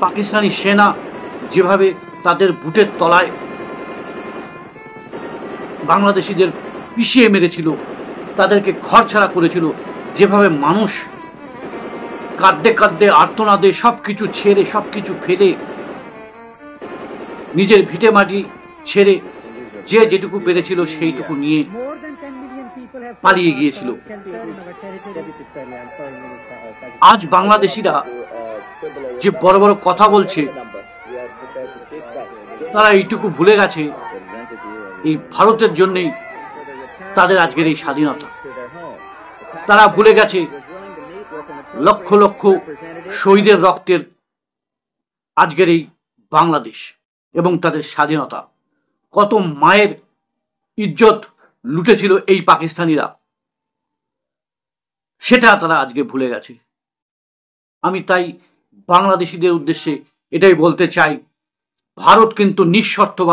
পাকিস্তানি সেনা যেভাবে তাদের বুটের তলায় বাংলাদেশিদের পিষিয়ে মেরেছিল, তাদেরকে ঘরছাড়া করেছিল, যেভাবে মানুষ কাঁদতে কাঁদতে আর্তনাদে সবকিছু ছেড়ে সবকিছু ফেলে নিজের ভিটে মাটি ছেড়ে যে যেটুকু পেরেছিল সেইটুকু নিয়ে পালিয়ে গিয়েছিল। আজ বাংলাদেশিরা যে বড় বড় কথা বলছে, তারা এইটুকু ভুলে গেছে এই ভারতের জন্যই তাদের আজকের এই স্বাধীনতা। তারা ভুলে গেছে লক্ষ লক্ষ শহীদের রক্তের আজকের এই বাংলাদেশ এবং তাদের স্বাধীনতা। কত মায়ের ইজ্জত লুটেছিল এই পাকিস্তানিরা, সেটা তারা আজকে ভুলে গেছে। আমি তাই বাংলাদেশিদের উদ্দেশ্যে এটাই বলতে চাই, ভারত কিন্তু নিঃশর্তভাবে